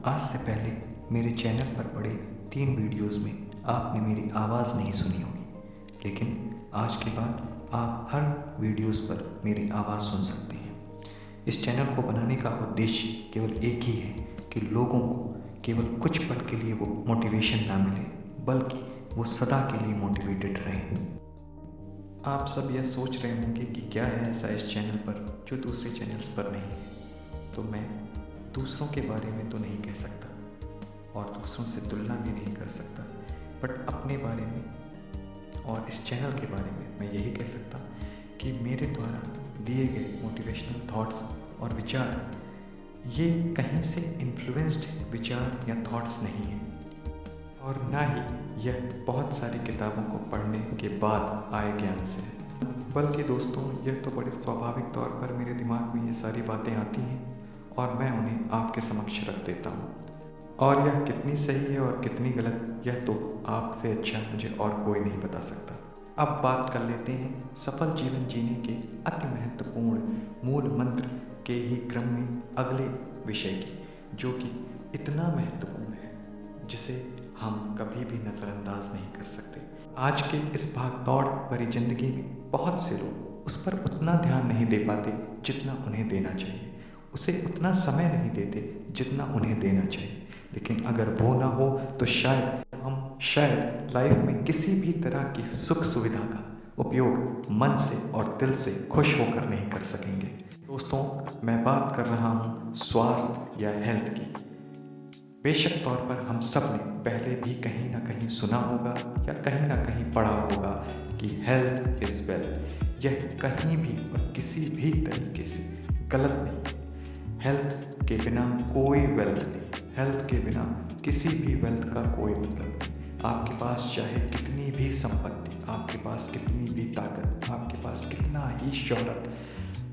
आज से पहले मेरे चैनल पर पड़े 3 वीडियोस में आपने मेरी आवाज़ नहीं सुनी होगी, लेकिन आज के बाद आप हर वीडियोस पर मेरी आवाज़ सुन सकते हैं। इस चैनल को बनाने का उद्देश्य केवल एक ही है कि लोगों को केवल कुछ पल के लिए वो मोटिवेशन ना मिले, बल्कि वो सदा के लिए मोटिवेटेड रहें। आप सब यह सोच रहे होंगे कि क्या है ऐसा इस चैनल पर जो दूसरे चैनल्स पर नहीं है। तो मैं दूसरों के बारे में तो नहीं कह सकता और दूसरों से तुलना भी नहीं कर सकता, बट अपने बारे में और इस चैनल के बारे में मैं यही कह सकता कि मेरे द्वारा दिए गए मोटिवेशनल थॉट्स और विचार ये कहीं से इन्फ्लुएंस्ड विचार या थॉट्स नहीं हैं, और ना ही यह बहुत सारी किताबों को पढ़ने के बाद आए ज्ञान से है, बल्कि दोस्तों यह तो बड़े स्वाभाविक तौर पर मेरे दिमाग में ये सारी बातें आती हैं और मैं उन्हें आपके समक्ष रख देता हूँ। और यह कितनी सही है और कितनी गलत, यह तो आपसे अच्छा मुझे और कोई नहीं बता सकता। अब बात कर लेते हैं सफल जीवन जीने के अति महत्वपूर्ण मूल मंत्र के ही क्रम में अगले विषय की, जो कि इतना महत्वपूर्ण है जिसे हम कभी भी नज़रअंदाज नहीं कर सकते। आज के इस भागदौड़ भरी जिंदगी में बहुत से लोग उस पर उतना ध्यान नहीं दे पाते जितना उन्हें देना चाहिए, उसे उतना समय नहीं देते जितना उन्हें देना चाहिए। लेकिन अगर वो ना हो तो शायद लाइफ में किसी भी तरह की सुख सुविधा का उपयोग मन से और दिल से खुश होकर नहीं कर सकेंगे। दोस्तों, मैं बात कर रहा हूँ स्वास्थ्य या हेल्थ की। बेशक तौर पर हम सब ने पहले भी कहीं ना कहीं सुना होगा या कहीं ना कहीं पढ़ा होगा कि हेल्थ इज़ वेल्थ। यह कहीं भी और किसी भी तरीके से गलत नहीं। हेल्थ के बिना कोई वेल्थ नहीं, हेल्थ के बिना किसी भी वेल्थ का कोई मतलब नहीं। आपके पास चाहे कितनी भी संपत्ति, आपके पास कितनी भी ताकत, आपके पास कितना ही शोहरत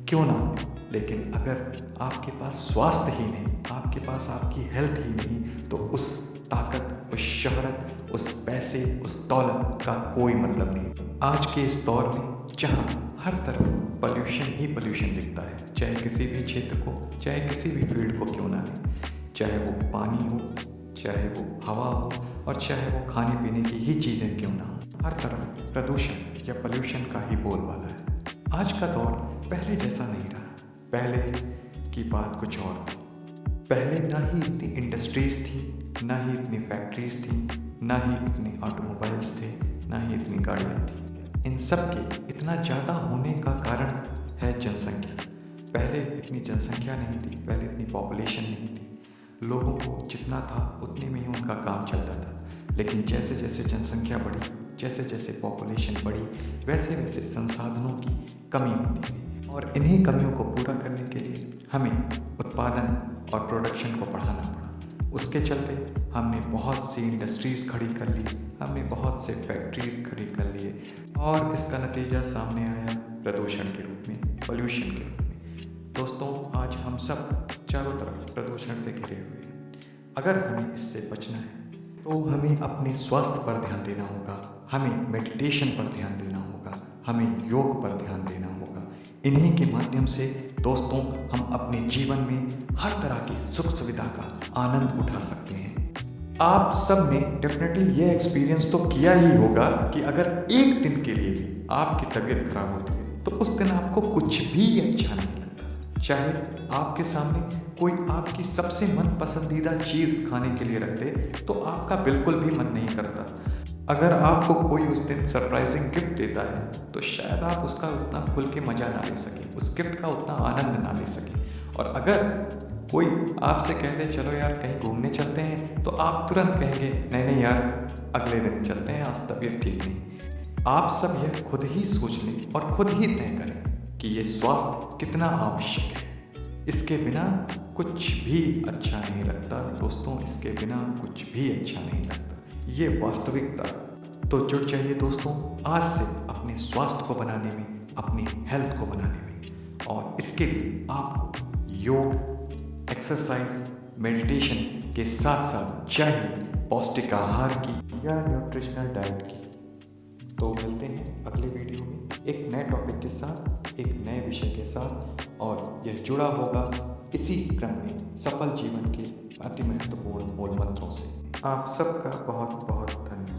क्यों ना हो, लेकिन अगर आपके पास स्वास्थ्य ही नहीं, आपके पास आपकी हेल्थ ही नहीं, तो उस ताकत, उस शोहरत, उस पैसे, उस दौलत का कोई मतलब नहीं। आज के इस दौर में जहाँ हर तरफ पॉल्यूशन ही पॉल्यूशन दिखता है, चाहे किसी भी क्षेत्र को, चाहे किसी भी फील्ड को क्यों ना लें, चाहे वो पानी हो, चाहे वो हवा हो, और चाहे वो खाने पीने की ही चीज़ें क्यों ना हो, हर तरफ प्रदूषण या पॉल्यूशन का ही बोलबाला है। आज का दौर पहले जैसा नहीं रहा। पहले की बात कुछ और थी। पहले ना ही इतनी इंडस्ट्रीज़ थी, ना ही इतनी फैक्ट्रीज़ थी, ना ही इतने ऑटोमोबाइल्स थे, ना ही इतनी गाड़ियाँ थी। इन सब के इतना ज़्यादा होने का कारण है जनसंख्या। पहले इतनी जनसंख्या नहीं थी, पहले इतनी पॉपुलेशन नहीं थी। लोगों को जितना था उतने में ही उनका काम चलता था। लेकिन जैसे जैसे जनसंख्या बढ़ी, जैसे जैसे पॉपुलेशन बढ़ी, वैसे वैसे संसाधनों की कमी होती गई, और इन्हीं कमियों को पूरा करने के लिए हमें उत्पादन और प्रोडक्शन को बढ़ाना पड़ा। उसके चलते हमने बहुत सी इंडस्ट्रीज़ खड़ी कर ली, हमने बहुत से फैक्ट्रीज़ खड़ी कर लिए, और इसका नतीजा सामने आया प्रदूषण के रूप में, पॉल्यूशन के रूप में। दोस्तों, आज हम सब चारों तरफ प्रदूषण से घिरे हुए हैं। अगर हमें इससे बचना है तो हमें अपने स्वास्थ्य पर ध्यान देना होगा, हमें मेडिटेशन पर ध्यान देना होगा, हमें योग पर ध्यान देना होगा। इन्हीं के माध्यम से दोस्तों हम अपने जीवन में हर तरह की सुख सुविधा का आनंद उठा सकते हैं। आप सब ने डेफिनेटली ये एक्सपीरियंस तो किया ही होगा कि अगर एक दिन के लिए भी आपकी तबीयत खराब होती है तो उस दिन आपको कुछ भी अच्छा नहीं लगता। चाहे आपके सामने कोई आपकी सबसे मन पसंदीदा चीज़ खाने के लिए रख दे तो आपका बिल्कुल भी मन नहीं करता। अगर आपको कोई उस दिन सरप्राइजिंग गिफ्ट देता है तो शायद आप उसका उतना खुल के मज़ा ना ले सकें, उस गिफ्ट का उतना आनंद ना ले सकें। और अगर कोई आपसे कह दे चलो यार कहीं घूमने चलते हैं, तो आप तुरंत कहेंगे नहीं नहीं यार अगले दिन चलते हैं, आज तबीयत ठीक नहीं। आप सब यह खुद ही सोच लें और खुद ही तय करें कि ये स्वास्थ्य कितना आवश्यक है। इसके बिना कुछ भी अच्छा नहीं लगता दोस्तों, इसके बिना कुछ भी अच्छा नहीं लगता। ये वास्तविकता। तो जुड़ जाइए दोस्तों आज से अपने स्वास्थ्य को बनाने में, अपनी हेल्थ को बनाने में, और इसके लिए आपको योग, एक्सरसाइज, मेडिटेशन के साथ साथ चाहिए पौष्टिक आहार की या न्यूट्रिशनल डाइट की। तो मिलते हैं अगले वीडियो में एक नए टॉपिक के साथ, एक नए विषय के साथ, और यह जुड़ा होगा इसी क्रम में सफल जीवन के अति महत्वपूर्ण मूल मंत्रों से। आप सबका बहुत बहुत धन्यवाद।